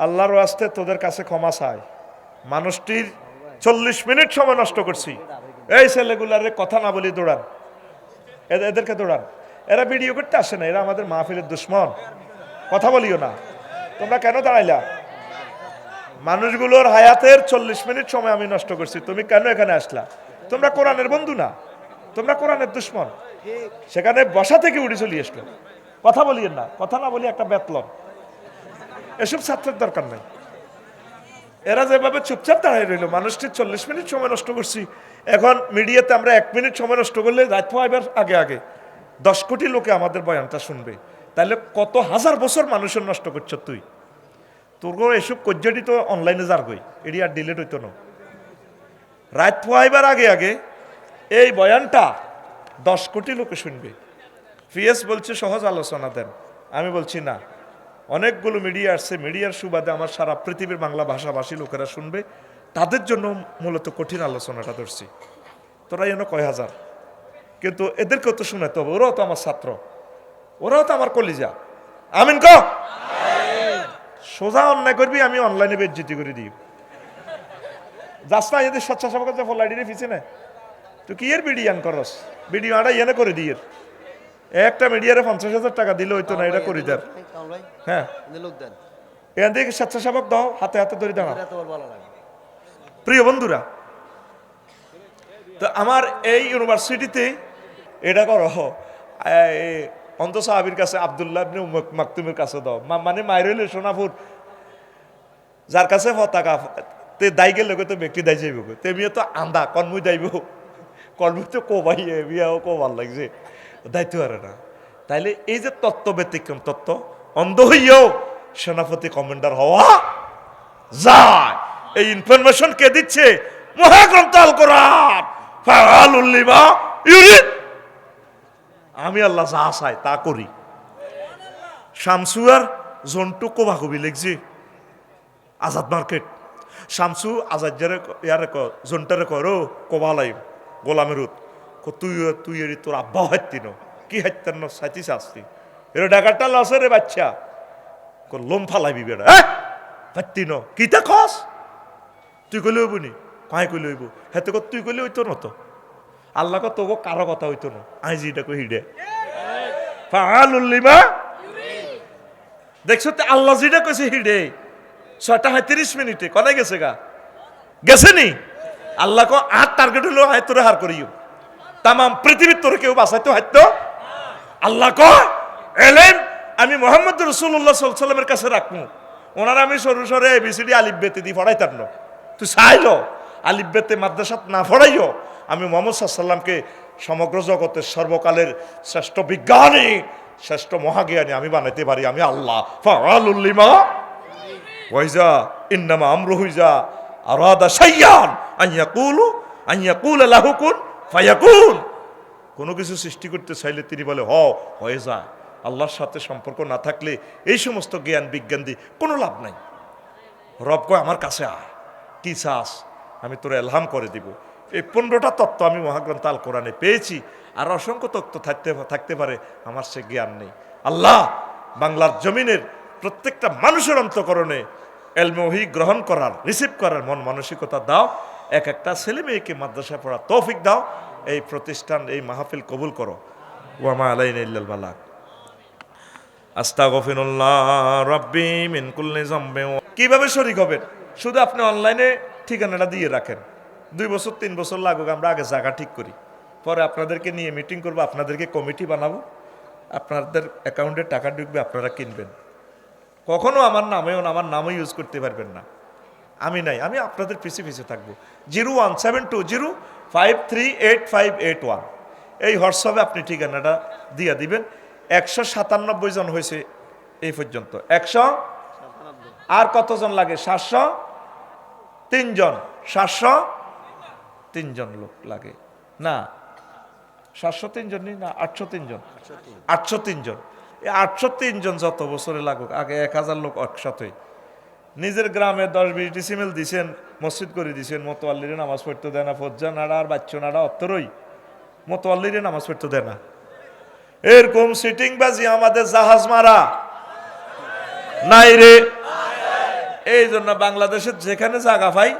আল্লাহর ওয়াস্তে তোদের কাছে ক্ষমা চাই, মানুষটির 40 মিনিট সময় নষ্ট করছি। এই ছেলেগুলারে কথা না বলি দৌড়ান, এদেরকে দৌড়ান। এরা ভিডিও করতে আসে না, এরা আমাদের মাহফিলের দুশ্মন। কথা বলিও না। তোমরা কেন দাঁড়াইলা? মানুষগুলোর হায়াতের 40 মিনিট সময় আমি নষ্ট করছি, তুমি কেন এখানে আসলা? তোমরা কোরআনের বন্ধু না, তোমরা কোরআনের দুশ্মন। সেখানে বসা থেকে উঠে চলে আসলো। কথা বলিয়েন না, কথা না বলি একটা বেতলন। এসব ছাত্রের দরকার নাই। এরা যেভাবে চুপচাপ দাঁড়িয়ে রইল, মানুষটির 40 মিনিট সময় নষ্ট করছি। এখন মিডিয়াতে আমরা 1 মিনিট সময় নষ্ট করলে রাত পাইবার আগে আগে 10 কোটি লোকে আমাদের বয়ানটা শুনবে। তাহলে কত হাজার বছর মানুষের নষ্ট করছ তুই? তোর এসব কজ্জাটি তো অনলাইনে যার গই, এটি আর ডিলেট হইতো না। রাত পাইবার আগে আগে এই বয়ানটা 10 কোটি লোকে শুনবে। পিএস বলছে সহজ আলোচনা দেন, আমি বলছি না, অনেকগুলো মিডিয়া আসছে, মিডিয়ার সুবাদে আমার সারা পৃথিবীর বাংলা ভাষাভাষী লোকেরা শুনবে, তাদের জন্য মূলত কঠিন আলোচনাটা ধরছি। তোরা যেন কয় হাজার, কিন্তু এদেরকেও তো শোনাতে হবে, ওরাও তো আমার ছাত্র, ওরাও তো আমার কলিজা। আমিন ক সোজা অন্যায় করবি, আমি অনলাইনে বেজ্জিতি করে দিই। যাস না এদের স্বেচ্ছাসেবকের যে ফলাইডিরে ফিসে না, তুই কি এর ভিডিও করস? ভিডিও আটা ইয়ে করে দিয়ে একটা মিডিয়ারে 50,000 টাকা দিলে হইতো না, এটা করি দেন। হ্যাঁ, এখান থেকে স্বেচ্ছাসেবক দাও, হাতে হাতে ধরে দাও। প্রিয় বন্ধুরা, তো আমার এই ইউনিভার্সিটিতে এটা করো, অন্ত সাহাবির কাছে আব্দুল্লাহ ইবনে মাকতুমের কাছে দাও, মানে মাইরইলে সোনাপুর যার কাছে পতাকা তে দাই গেলে তো ব্যক্তি দাই যাইব, তেমিও তো আন্দা কর্মই দাইব, কর্মই তো কোবাইয়ে বিয়াও কো ভাল লাগছে, দায়িত্ব পারে না। তাইলে এই যে তত্ত্ব ব্যতিক্রম তত্ত্ব, অন্ধ হইয়াও সেনাপতি কমান্ডার হওয়া যায়। এই ইনফরমেশন কে দিচ্ছে? মহাগ্রন্থ আল কোরআন। ফাআলুল লিমা ইউরিদ। আমি আল্লাহ যা চাই তা করি। শামসু আর জন্টু কোবাকবি লিখছি আজাদ মার্কেট। শামসু আজাদ যারে ইয়ারে জন্টারে করো কোবালাই গোলামের তুই তুই এরি তোর আব্বা হাইতিন কি হাইতেন না সাইতিস আসতি এর ডাকারটা লসে রে বাচ্চা লোম ফালাইবি বেড়া হাইতিন কিতা খস তুই কইলে হইব নি কাই কইলে হইব হেতে তুই কইলে হইতো না তো আল্লাহ তোকে কারো কথা হইতো না আই যেটা কই হিডে ফাআলুল লিমা দেখছো তো আল্লাহ যেটা কইছে হিডে 6:30 কনে গেছে গা গেছে নি আল্লাহ কো আর টার্গেট হলো হাই তোরে হার করিও তামাম পৃথিবীর তোরে কেউ বাঁচাইতে হাইতো আল্লাহ কো এলেম আমি মুহাম্মদ রাসূলুল্লাহ সাল্লাল্লাহু আলাইহি ওয়াসাল্লামের কাছে রাখমু ওনার আমি সরু সরে এবিসিডি আলিফ বেতে দি পড়াইতাম না তুই চাইলো আলিফ বেতে মাদ্রাসাত না পড়াইও আমি মুহাম্মদ সাল্লাল্লাহু আলাইহি ওয়াসাল্লামকে সমগ্র জগতের সর্বকালের শ্রেষ্ঠ বিজ্ঞানী শ্রেষ্ঠ মহাজ্ঞানী আমি বানাইতে পারি আমি আল্লাহ ফাআলুল লিমা ওয়াইজা ইন্নামা আমরুহু ইজা আরাদা শাইয়ান আন ইয়াকুলা লাহু কুন ফায়াকুন কোনো কিছু সৃষ্টি করতে চাইলে তিনি বলে হয়ে যায় আল্লাহর সাথে সম্পর্ক না থাকলে এই সমস্ত জ্ঞান বিজ্ঞান দিয়ে কোনো লাভ নাই রব কয় আমার কাছে আয় কি চাস আমি তোর এলহাম করে দিব এই 15টা তত্ত্ব আমি মহাগ্রন্থ আল কোরআনে পেয়েছি আর অসংখ্য তত্ত্ব থাকতে পারে আমার সে জ্ঞান নেই আল্লাহ বাংলার জমিনের প্রত্যেকটা মানুষের অন্তঃকরণে এলমহি গ্রহণ করার রিসিভ করার মন মানসিকতা দাও এক একটা ছেলে মেয়েকে মাদ্রাসায় পড়ার তৌফিক দাও এই প্রতিষ্ঠান এই মাহফিল কবুল করো ওয়ামা আলাইনা ইল্লাল বালাগ আস্তাগফিরুল্লাহ রাব্বি মিন কুল্লি যামবি কিভাবে শরীক হবেন শুধু আপনি অনলাইনে ঠিকানাটা দিয়ে রাখেন 2 বছর 3 বছর লাগুক আমরা আগে জায়গা ঠিক করি পরে আপনাদেরকে নিয়ে মিটিং করব আপনাদেরকে কমিটি বানাবো আপনাদের অ্যাকাউন্টে টাকা ঢুকবে আপনারা কিনবেন কখনো আমার নামও ইউজ করতে পারবেন না আমি নাই আমি আপনাদের পিছিয়ে থাকবো 01720538581 এই হোয়াটসঅ্যাপে আপনি ঠিকানাটা দিয়ে দিবেন 197 জন হয়েছে এই পর্যন্ত 100 আর কতজন লাগে 703 জন 703 জন লোক লাগে না 703 জন না 803 জন 803 জন এই 803 জন যত বছরে লাগুক আগে 1000 লোক একসাথে নিজের গ্রামে 10-20 ডিসিমেল দিছেন মসজিদ করে দিছেন মোতোয়াল্লিরে নামাজ পড়তে দেয় না ফজ্জা নাড়া আর বাচ্চা নাড়া অত্তরই মোতোয়াল্লিরে নামাজ পড়তে দেয় না এরকম সিটিং বাজি আমাদের জাহাজ মারা নাই রে এই জন্য বাংলাদেশের যেখানে জায়গা পাই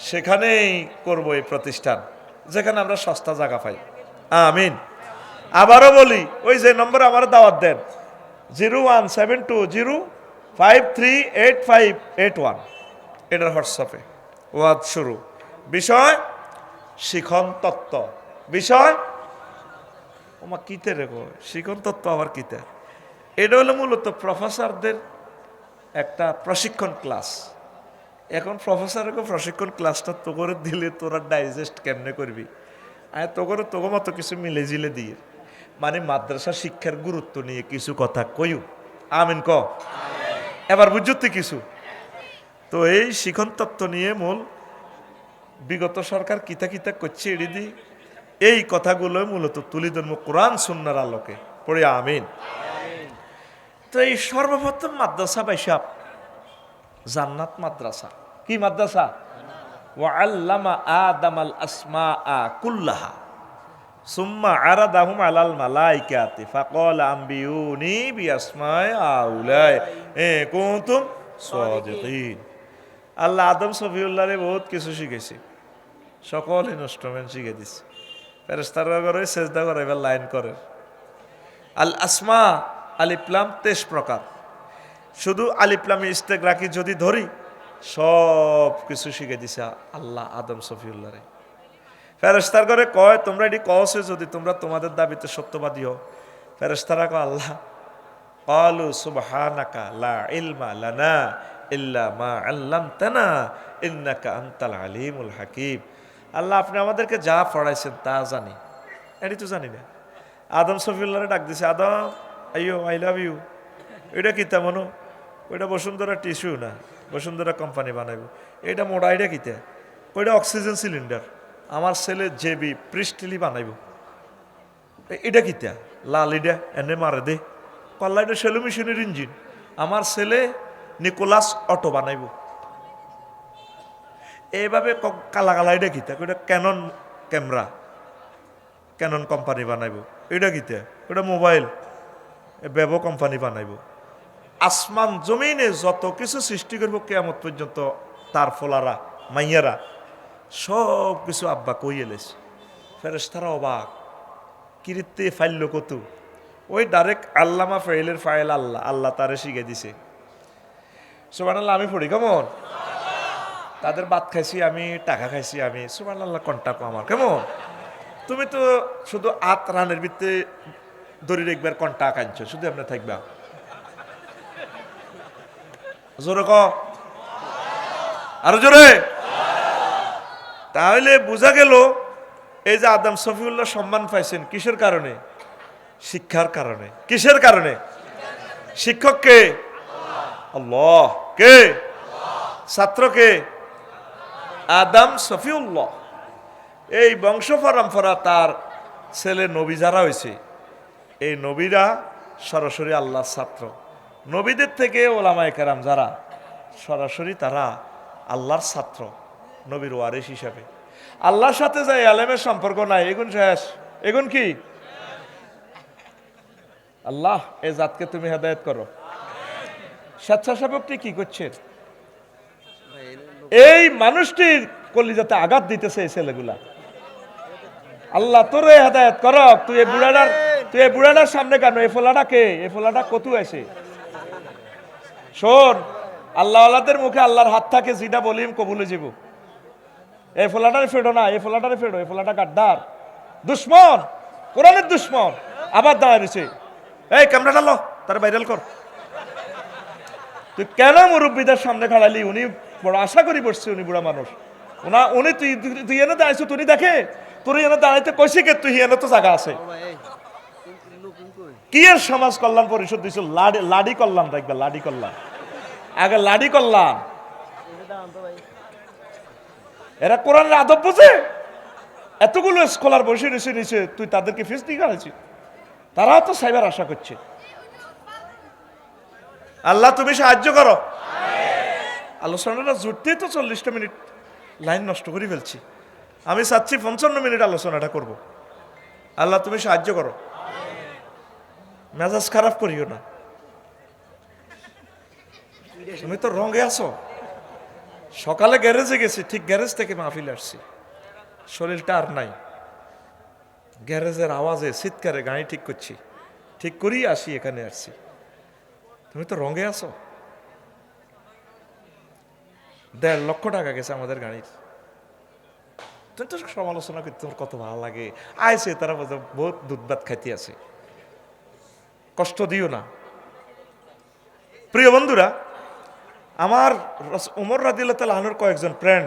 সেখানেই করব এই প্রতিষ্ঠান, যেখানে আমরা সস্তা জায়গা পাই। আমিন। আবারও বলি, ওই যে নম্বরে আমার দাওয়াত দেন, 0172053858 এটার হোয়াটসঅ্যাপে ওয়াজ শুরু। বিষয় শিখন তত্ত্ব। বিষয় ওমা কিতে রেখো শিখন তত্ত্ব আবার কিতে। এটা হলো মূলত প্রফেসরদের একটা প্রশিক্ষণ ক্লাস। এখন প্রফেসরকে প্রশিক্ষণ ক্লাসটা তো করে দিলে তোরা ডাইজেস্ট কেমনে করবি, আর তো করে তোকে মতো কিছু মিলে জিলে দিয়ে মানে মাদ্রাসা শিক্ষার গুরুত্ব নিয়ে কিছু কথা কইও। আমিন ক। এবার বুঝতে কিছু তো এই শিখন তত্ত্ব নিয়ে মূল বিগত সরকার কিতা কিতা করছে এড়ি দি এই কথাগুলো মূলত তুলি ধর্ম কোরআন সুন্নাহর আলোকে পড়ে। আমিন। তো এই সর্বপ্রথম মাদ্রাসা বাইসাব জান্নাত মাদ্রাসা। কি মাদ্রাসা? ওয়া আল্লামা আদামাল আসমাআ কুল্লাহা সুম্মা আরাদাহুম আলাল মালাইকাতি ফাকালা আম্বিউনি বিআসমাই আউলাই কুনতুম সাদিকিন। আল্লাহ আদম সফিউল্লাহরে বহুত কিছু শিখেছে, সকল ইনস্ট্রুমেন্ট শিখে দিছে। ফেরেশতারা করে সেজদা করে, এবার লাইন করে। আল আসমা আলিফলাম 23 প্রকার। শুধু আলিফলামে ইস্তেগরাকি যদি ধরি সব কিছু শিখে দিছে আল্লাহ আদম সফিউল্লাহরে। ফেরেশতার করে কয় তোমরা এটি কওছে যদি তোমরা তোমাদের দাবিতে সত্যবাদী হও। ফেরেশতারা কয় আল্লাহ ক্বালু সুবহানাকা লা ইলমা লানা ইল্লা মা আল্লামতানা ইন্নাকা আনতাল আলিমুল হাকিম। আল্লাহ আপনি আমাদেরকে যা পড়াইছেন তা জানি, এটি তো জানি না। আদম সফিউল্লাহরে ডাক দিছে, আদম আইয়ো আই লাভ ইউ। এটা কিতা মনো? ওইটা বসুন্ধরা টিস্যু না, বসুন্ধরা কোম্পানি বানাইব। এটা মোড়া, এটা কিতা? ওইটা অক্সিজেন সিলিন্ডার। আমার ছেলে জেবি প্রিস্টিলি বানাইব। এটা কিতা? লাল ইডা এনে মারে দে কল্লা, এটা সেলো মেশিনের ইঞ্জিন। আমার ছেলে নিকোলাস অটো বানাইব। এইভাবে কালা কালা এটা কিতা? ওইটা ক্যানন ক্যামেরা, ক্যানন কোম্পানি বানাইব। এটা কিতা? ওটা মোবাইল বেবো কোম্পানি বানাইব। আসমান জমিনে যত কিছু সৃষ্টি করব কিয়ামত পর্যন্ত তার ফলারা মাইয়ারা সব কিছু আব্বা কই এলেছে। ফেরেশতারা অবাক, কিরিতে ফাইল কত? ওই ডাইরেক্ট আল্লামা ফাইলের ফাইল আল্লাহ, আল্লাহ তারে শিখে দিছে। সুবহানাল্লাহ। আমি পড়ি কেমন? তাদের ভাত খাইছি আমি, টাকা খাইছি আমি। সুবহানাল্লাহ কন্টাক্ট আমার কেমন? তুমি তো শুধু আত রানের ভিত্তে দড়ি রেখবার কন্টাক্ট আনছো, শুধু এমনি থাকবা। জোরে ক, আরো জোরে। তাহলে বোঝা গেল এই যে আদম সফিউল্লাহ সম্মান পাইছেন কিসের কারণে? শিক্ষার কারণে। কিসের কারণে? শিক্ষক কে? আল্লাহ। কে? ছাত্র কে? আদম সফিউল্লাহ। এই বংশ পরম্পরা তার ছেলে নবী যারা হয়েছে, এই নবীরা সরাসরি আল্লাহর ছাত্র। নবীদের থেকে ওলামায়ে কেরাম যারা সরাসরি তারা আল্লাহর ছাত্র, নবীর ওয়ারিস হিসাবে। আল্লাহর সাথে যাই আলেমের সম্পর্ক নাই, এগুন শেষ। এগুন কি? আল্লাহ এই জাতকে তুমি হেদায়েত করো। স্বেচ্ছাসেবকটি কি করছে? এই মানুষটির কলিজাতে আঘাত দিতেছে এই ছেলেগুলা। আল্লাহ তোরে হেদায়েত করো। তুই এই বুড়াটার সামনে কেন? এই ফোলাটা কে? এই ফোলাটা কত আছে? শোন, আল্লাহ আল্লাহদের মুখে আল্লাহর হাত থাকে, যেটা বলিম কবুলে যাব। এই ফোলাটারে ফেড়ো না, এই ফোলাটারে ফেড়ো। এই ফোলাটা গাদ্দার, দুশ্মন, কোরআনের দুশ্মন। আবার দাঁড়ায় রয়েছে, এই ক্যামেরাটা লো, তার ভাইরাল কর। তুই কেন মুরব্বীদের সামনে খাড়ালি? উনি বড় আশা করি বসছে, উনি বুড়া মানুষ। উনি তুই এনে দাঁড়াইছো, তুই দেখে তোর এনে দাঁড়াইতে কইছি কে? তুই এনে তো জায়গা আছে। কি এর সমাজ কল্যাণ পরিষদ দিছিল? লাডি কল্যাণ রাখবে, লাডি কল্যাণ। আগে লাডি কল্যাণ। এরা কোরআনের আদব বুঝে? এতগুলো স্কলার বসে রয়েছে নিচে, তুই তাদেরকে ফিস দিয়ে গেছিস। তারাও তো সাইবার আশা করছে। আল্লাহ তুমি সাহায্য করো। আলোচনাটা জুড়তেই তো 40টা মিনিট লাইন নষ্ট করে ফেলছি। আমি চাচ্ছি 55 মিনিট আলোচনাটা করব। আল্লাহ তুমি সাহায্য করো। মেজাজ খারাপ করিও না, তুমি তো রঙে আছো। সকালে গ্যারেজে গেছি, ঠিক গ্যারেজ থেকে মাহফিল আসছি, শরীরটা আর নাই। গ্যারেজের আওয়াজে চিৎকারে গাড়ি ঠিক করছি, ঠিক করেই আসি, এখানে আসছি। তুমি তো রঙে আছো। 1.5 লক্ষ টাকা গেছে আমাদের গাড়ির। তুমি তো সমালোচনা করতে তোমার কত ভালো লাগে, আইসে তারা বহুত দুধ ভাত খাইতে আছে, কষ্ট দিও না। প্রিয় বন্ধুরা, আমার ওমর রাদিয়াল্লাহু তাআলা আনহুর কয়েকজন ফ্রেন্ড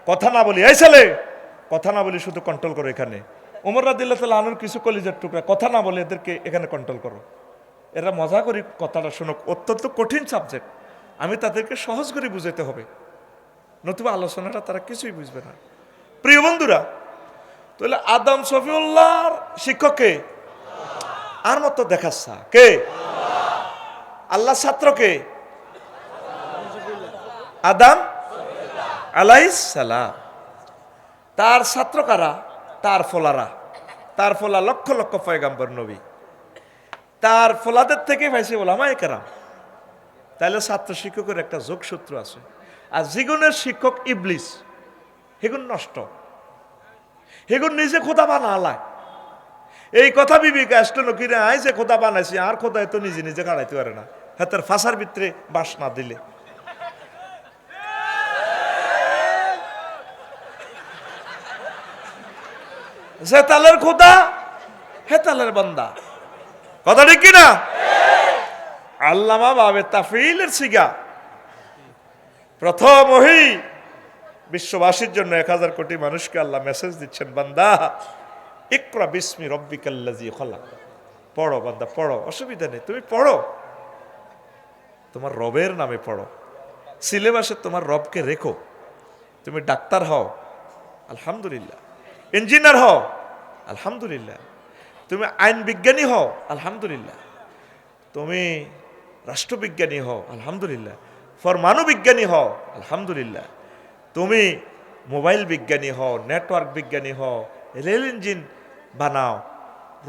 কথা না বলি, এই ছেলে কথা না বলি, শুধু কন্ট্রোল করো এখানে। ওমর রাদিয়াল্লাহু তাআলা আনহুর কিছু কলিজার টুকরা কথা না বলে এদেরকে এখানে কন্ট্রোল করো। এরা মজা করি কথাটা শোনো, অত্যন্ত কঠিন সাবজেক্ট, আমি তাদেরকে সহজ করে বুঝাতে হবে, নতুবা আলোচনাটা তারা কিছুই বুঝবে না। প্রিয় বন্ধুরা, তাহলে আদম শফিউল্লাহর শিক্ষককে আর মতো দেখাচ্ছা কে? আল্লাহ ছাত্রকে আদম আলাইহিস সালাম। তার ছাত্র কারা? তার ফলারা। তার ফলা লক্ষ লক্ষ পয়গাম্বর নবী, তার ফলাদের থেকে ভাইসে ওলামায়ে কেরাম। তাহলে ছাত্র শিক্ষকের একটা যোগসূত্র আছে। আর জীবনের শিক্ষক ইবলিস, হেগুন নষ্ট, হেগুন নিজে খোদা বানালায়। এই কথা বিবেকে আসলো নকিরে, আই যে খোদা বানাইছি, আর খোদা তো নিজে নিজে কাটাইতে পারে না, হাতের ফাঁসার ভিতরে বাস না দিলে। যে তালের খোদা হে তালের বান্দা, কথা ঠিক কিনা? আল্লামা বাবে তাফিলের সিগা প্রথম ওহী বিশ্ববাসীর জন্য 1000 কোটি মানুষকে আল্লাহ মেসেজ দিচ্ছেন, বান্দা ইকরা বিসমি রব্বিকাল্লাযী খলাক, পড়ো বান্দা পড়ো, অসুবিধা নেই, তুমি পড়ো, তোমার রবের নামে পড়ো, সিলেবাসে তোমার রবকে রেখো। তুমি ডাক্তার হও আলহামদুলিল্লাহ, ইঞ্জিনিয়ার হও আলহামদুলিল্লাহ, তুমি আইন বিজ্ঞানী হও আলহামদুলিল্লাহ, তুমি রাষ্ট্রবিজ্ঞানী হও আলহামদুলিল্লাহ, পরমাণু বিজ্ঞানী হও আলহামদুলিল্লাহ, তুমি মোবাইল বিজ্ঞানী হও, নেটওয়ার্ক বিজ্ঞানী হও, রেল ইঞ্জিন বানাও,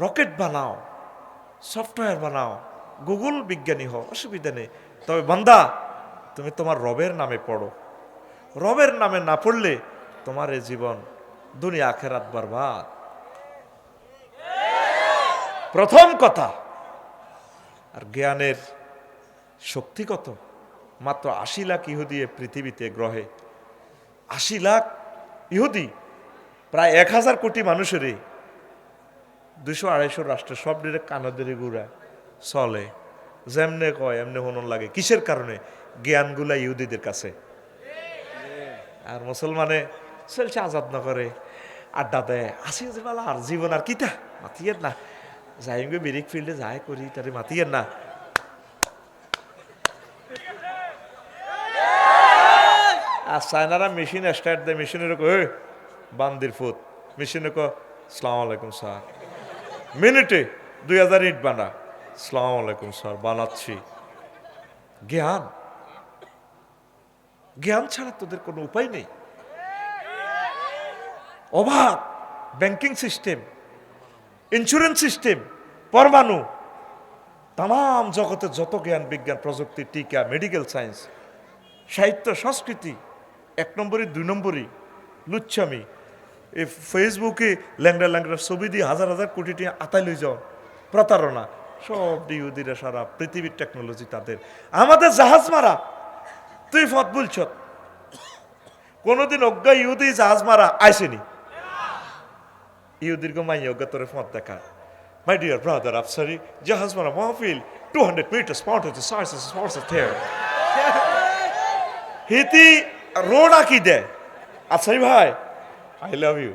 রকেট বানাও, সফটওয়্যার বানাও, গুগল বিজ্ঞানী হও, অসুবিধা নেই। তবে বান্দা তুমি তোমার রবের নামে পড়ো। রবের নামে না পড়লে তোমার এই জীবন দুনিয়া আখেরাত বরবাদ। প্রথম কথা। আর জ্ঞানের শক্তি কত? মাত্র 80 লাখ ইহুদি পৃথিবীতে, গ্রহে 80 লাখ ইহুদি, প্রায় 1000 কোটি মানুষেরই 200-250 রাষ্ট্র, সব ডিরে কানদের গুড়া চলে, যেমনে কয় এমনি হনন লাগে। কিসের কারণে? জ্ঞানগুলা ইহুদিদের কাছে। আর মুসলমানে চলছে আজাদ না করে, আড্ডা দেয়, আসি বেলা আর জীবন আর কিতা মাতিয়েন না, যাই বিরিক ফিল্ডে যাই করি তারে মাতিয়েন না। আর চায়নারা মেশিন স্টার্ট দেয়, মেশিনের কয় বান্দির ফুট, মেশিনে কয় সালাম আলাইকুম স্যার, মিনিটে 2000 ইট বানা, সালাম আলাইকুম স্যার বানাচ্ছি। জ্ঞান, জ্ঞান ছাড়া তোদের কোনো উপায় নেই। অভাব, ব্যাংকিং সিস্টেম, ইন্স্যুরেন্স সিস্টেম, পরমাণু, তাম জগতের যত জ্ঞান বিজ্ঞান প্রযুক্তি, টিকা, মেডিকেল সায়েন্স, সাহিত্য, সংস্কৃতি, 1 নম্বরই 2 নম্বরই লুচ্ছামি। এই ফেসবুকে ল্যাংড়া ল্যাংড়া ছবি দিয়ে হাজার হাজার কোটি টাকা আতাই লই যাও, প্রতারণা, সব ইহুদিরা, সারা পৃথিবীর টেকনোলজি তাদের। আমাদের জাহাজ মারা, তুই ফত বলছ, কোনোদিন অজ্ঞা ইহুদি জাহাজ মারা আইসেনি। ইহুদির গো মাই অজ্ঞা তোরে ফত দেখা। My dear brother, I'm sorry, জাহাজ মারা মাহফিল 200 meters part of the sciences sports of there. হিতি রোড আঁকি দেয়। আচ্ছা ভাই, আই লাভ ইউ।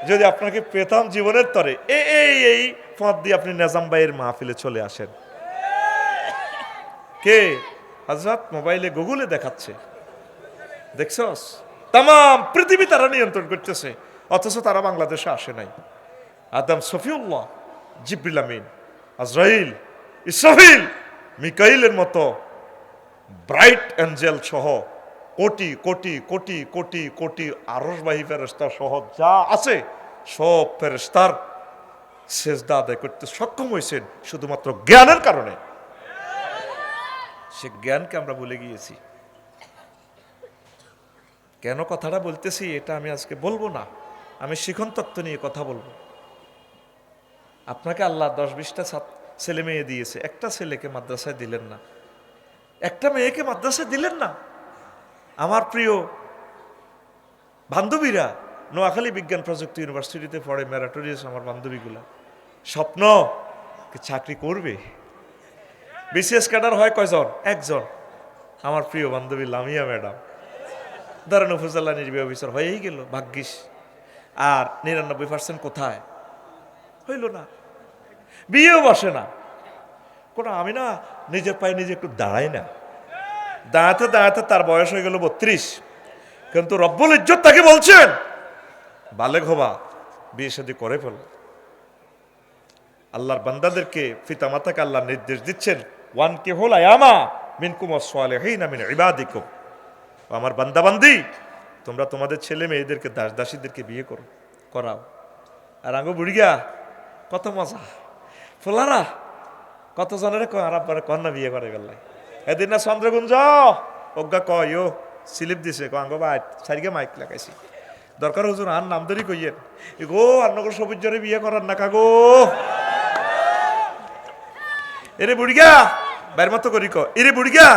যদি আপনাকে পেতাম জীবনের তরে, এই পথ দিয়ে আপনি নিজাম ভাইয়ের মাহফিলে চলে আসেন। কে? হযরত মোবাইলে গুগলে দেখাচ্ছে, দেখছস? তাম পৃথিবী তারা নিয়ন্ত্রণ করতেছে, অথচ তারা বাংলাদেশে আসে নাই। আদম শফিউল্লাহ, জিবরিল আমিন, আজরাইল, ইসরাফিল, মিকাইলের মতো ব্রাইট এঞ্জেল সহ কোটি কোটি কোটি কোটি কোটি আরশবাহী ফেরেশতা সহ যা আছে সব ফেরেশতার সেজদা আদায় করতে সক্ষম হয়েছেন শুধুমাত্র জ্ঞানের কারণে। সে জ্ঞানকে আমরা ভুলে গিয়েছি। কেন কথাটা বলতেছি এটা আমি আজকে বলবো না, আমি শিখন তত্ত্ব নিয়ে কথা বলবো। আপনাকে আল্লাহ 10-20টা ছেলে মেয়ে দিয়েছে, একটা ছেলেকে মাদ্রাসায় দিলেন না, একটা মেয়েকে মাদ্রাসায় দিলেন না। আমার প্রিয় বান্ধবীরা নোয়াখালী বিজ্ঞান প্রযুক্তি ইউনিভার্সিটিতে পড়ে, ম্যারাটোরিয়াস আমার বান্ধবীগুলা, স্বপ্ন চাকরি করবে। বিসিএস ক্যাডার হয় কয়জন? একজন, আমার প্রিয় বান্ধবী লামিয়া ম্যাডাম, ধরেন উপজেলা নির্বাহী অফিসার হয়েই গেল ভাগ্যিস। আর 99% কোথায়? হইল না, বিয়েও বসে না। কোনো আমি না নিজের পায়ে নিজে একটু দাঁড়াই না, দাঁড়াতে দাঁড়াতে তার বয়স হয়ে গেল 32, কিন্তু রব্বুল ইজ্জত তাকে বলছেন বালেগ হবা, বিয়ে শাদী করে ফেল। আল্লাহর বান্দাদেরকে পিতামাতাকে আল্লাহ নির্দেশ দিচ্ছেন, ওয়ান কে হল আয়ামা মিনকুম ওয়াসসালিহিনা মিন ইবাদিকুম, আমার বান্দাবান্দি তোমরা তোমাদের ছেলে মেয়েদেরকে দাস দাসীদেরকে বিয়ে করাও। আর আঙ্গো বুড়িয়া কত মজা, ফোলারা কত জনের আর আব্বারে কন্যা বিয়ে করে গেলাই। এদিন না চন্দ্রগুঞ্জ অজ্ঞা কয় ও স্লিপ দিছে আঙ্গো বা সারিকে মাইক লাগাইছি, দরকার হুজুর আর নাম ধরি কইয়েন গো আন্নগর সবুজ জরে বিয়ে করার না কাগো। এরে বুড়িয়া বাইর মতো করি এরে বুড়িয়া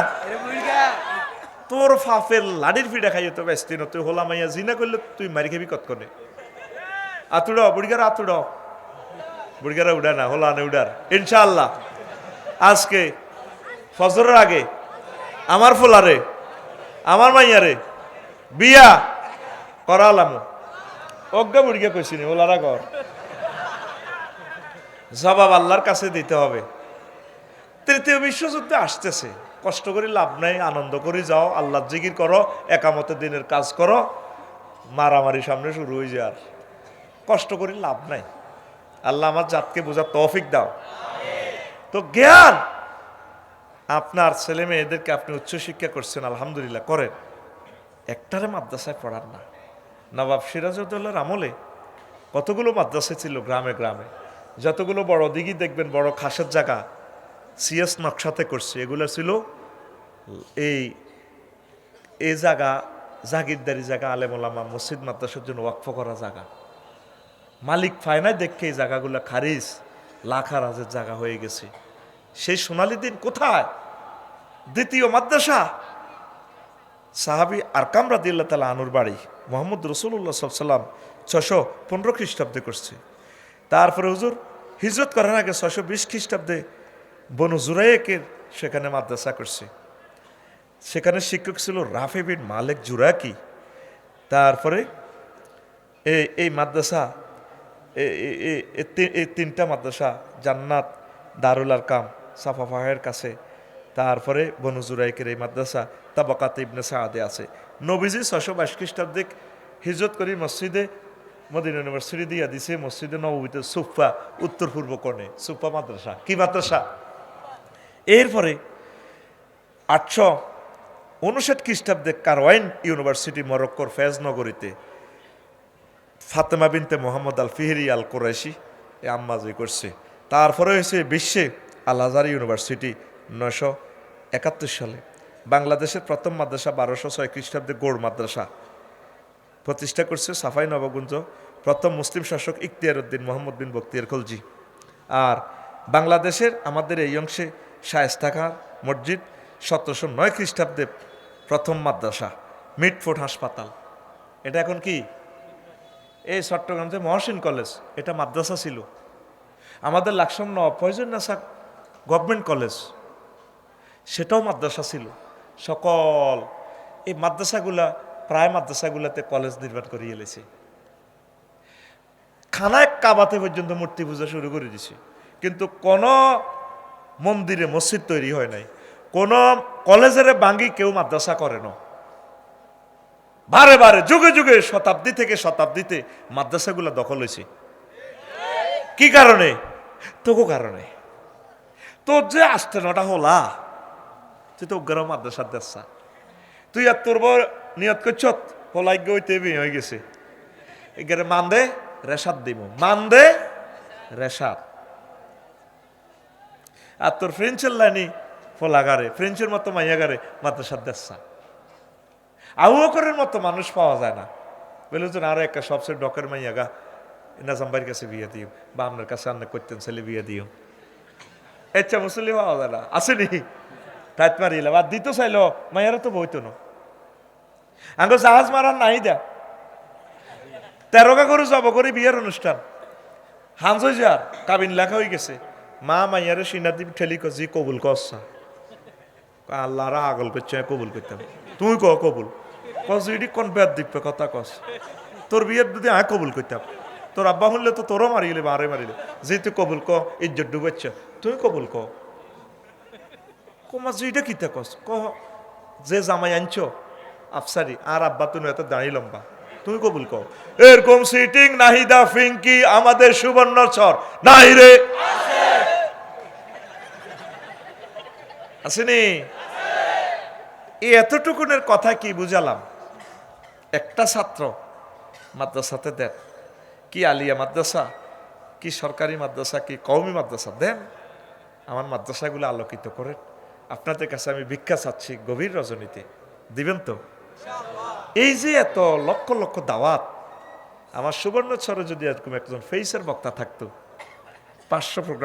তোর ফাফের লাডির ফিডা খাইয়ে তো ব্যস্ত ন, তুই হোলা মাইয়া জিনা করলে তুই মারি খাবি কতক্ষণে। আতুড় বুড়িগারা আতুড়, বুড়িগারা উড়া না হোলা নে উড়ার ইনশাআল্লাহ। আজকে ফজরের আগে আমার ফোলারে আমার মাইয়ারে বিয়া করালাম। অজ্ঞা বুড়িগা কইছিনি ওলারা কর, জবাব আল্লাহর কাছে দিতে হবে। তৃতীয় বিশ্বযুদ্ধ আসতেছে, কষ্ট করে লাভ নাই, আনন্দ করে যাও, আল্লাহ জিকির করো, একামতে দিনের কাজ করো, মারামারি সামনে শুরু হয়ে যায়। আর কষ্ট করে লাভ নাই। আল্লাহ আমার জাতকে বোঝার তৌফিক দাও। তো জ্ঞান, আপনার ছেলে মেয়েদেরকে আপনি উচ্চশিক্ষা করছেন, আলহামদুলিল্লাহ করেন, একটারে মাদ্রাসায় পড়ান না। নবাব সিরাজউদ্দৌলার আমলে কতগুলো মাদ্রাসা ছিল গ্রামে গ্রামে, যতগুলো বড় দিঘি দেখবেন বড় খাসের জায়গা সিএস নকশাতে করছে, এগুলো ছিল এই জায়গা জাগিরদারি জায়গা, আলেম ওলামা মসজিদ মাদ্রাসার জন্য ওয়াকফ করা জায়গা। মালিক ফায়নায় দেখে এই জায়গাগুলো খারিজ লাখারাজের জায়গা হয়ে গেছে। সেই সোনালী দিন কোথায়? দ্বিতীয় মাদ্রাসা সাহাবী আরকাম রাদিয়াল্লাহু তাআলা আনুর বাড়ি, মুহাম্মদ রাসূলুল্লাহ সাল্লাল্লাহু আলাইহি ওয়াসাল্লাম 615 খ্রিস্টাব্দে করছে। তারপরে হুজুর হিজরত করার আগে 620 খ্রিস্টাব্দে বনু জুরাইকের সেখানে মাদ্রাসা করছে। সেখানে শিক্ষক ছিল রাফি বিন মালিক জুরাকি। তারপরে এই মাদ্রাসা এই তিনটা মাদ্রাসা জান্নাত, দারুল আরকাম, সাফা ফাহের কাছে, তারপরে বনু জুরাইকের এই মাদ্রাসা তাবাকাত ইবনে সাআদে আছে। নবীজি 622 খ্রিস্টাব্দে হিজরত করি মসজিদে মদিনা ইউনিভার্সিটি দিয়া দিছে, মসজিদে নববীতে সুফা উত্তর পূর্ব কোণে সুফা মাদ্রাসা। কি মাদ্রাসা? এরপরে 859 খ্রিস্টাব্দে কারওয়াইন ইউনিভার্সিটি মরক্কোর ফেজ নগরীতে ফাতেমা বিনতে মোহাম্মদ আল ফিহরি আল কোরাইশি এ আম্মাজি করছে। তারপরে হয়েছে বিশ্বে আল আজহার ইউনিভার্সিটি 971 সালে। বাংলাদেশের প্রথম মাদ্রাসা 1206 খ্রিস্টাব্দে গৌড় মাদ্রাসা প্রতিষ্ঠা করছে সাফাই নবগঞ্জ, প্রথম মুসলিম শাসক ইখতিয়ার উদ্দিন মোহাম্মদ বিন বখতিয়ার খলজি। আর বাংলাদেশের আমাদের এই অংশে শায়েস্তা খাঁ মসজিদ 1709 খ্রিস্টাব্দে প্রথম মাদ্রাসা, মিটফোর্ড হাসপাতাল, এটা এখন কি এই চট্টগ্রাম যে মহসিন কলেজ, এটা মাদ্রাসা ছিল। আমাদের লাকসাম ফয়জুন্নেসা গভর্নমেন্ট কলেজ, সেটাও মাদ্রাসা ছিল। সকল এই মাদ্রাসাগুলা প্রায় মাদ্রাসাগুলাতে কলেজ নির্মাণ করিয়ে এলেছে। খানায় কাবাতে পর্যন্ত মূর্তি পূজা শুরু করে দিছে, কিন্তু কোন মন্দিরে মসজিদ তৈরি হয় নাই, কোন কলেজের বাঙ্গি কেউ মাদ্রাসা করে না। বারে বারে যুগে যুগে শতাব্দী থেকে শতাব্দীতে মাদ্রাসাগুলা দখল হয়েছে। কি কারণে? তোকে কারণে তোর যে আসতে নটা হলা, তুই তো উগ্র মাদ্রাসার দেশা, তুই আর তোর বর নিয়ত করছ হলাইজ্ঞ হইতে হয়ে গেছে, এগারে মান দে রেশাদ দিব, মান দে রেশাদ। আর তোর ফ্রেঞ্চের লাইনি ফলাগারে ফ্রেঞ্চের মতো মাইয়াগারে মাদ্রাসার দেশা। আবু বকরের মতো মানুষ পাওয়া যায় না। বলে যে আরো একটা সবচেয়ে ডকের মাইয়া গা নাজাম ভাইয়ের কাছে বিয়ে দিও, বা আপনার কাছে আন্না করতেন ছেলে বিয়ে দিও। ইচ্ছা মুসলি পাওয়া যায় না, আসেনি? টাইট মারিলাম আর দিতে চাইলো মাইয়ারা তো বইতো না। আঙ্গ জাহাজ মারার নাই দা 13 করে যাব করে বিয়ের অনুষ্ঠান হাঞ্জ হয়ে যার কাবিন লেখা হয়ে গেছে। মা মাইয়ারে সিনাদি ঠেলি জি কবুল করছা। আল্লাহরা আগল করছে কবুল করতাম। তুই কবুল কস এটি কোন বেদ দিবে কথা কস, তোর বিয়ের যদি কবুল করতাম। তোর আব্বা হলে তো তোরও মারিলে মারে মারিলে, যে তুই কবুল ক ইজ্জত ডুবাচ্ছ, তুই কবুল কমা এটা কিতা কস ক যে জামাই আনছ আফসারি আর আব্বা তুমি এত দাঁড়িয়ে লম্বা, তুই কবুল কও। এরকম সিটিং নাহিদা ফিঙ্কি আমাদের সুবর্ণচর নাই রে, আসেনি? এই এতটুকুনের কথা কি বুঝালাম? একটা ছাত্র মাদ্রাসাতে দেন, কি আলিয়া মাদ্রাসা, কি সরকারি মাদ্রাসা, কি কওমি মাদ্রাসা দেন, আমার মাদ্রাসাগুলো আলোকিত করেন। আপনাদের কাছে আমি ভিক্ষা চাচ্ছি গভীর রজনীতে, দিবেন তো? এই যে এত লক্ষ লক্ষ দাওয়াত, আমার সুবর্ণচরে যদি এরকম একজন ফেইসের বক্তা থাকতো, 500 প্রোগ্রাম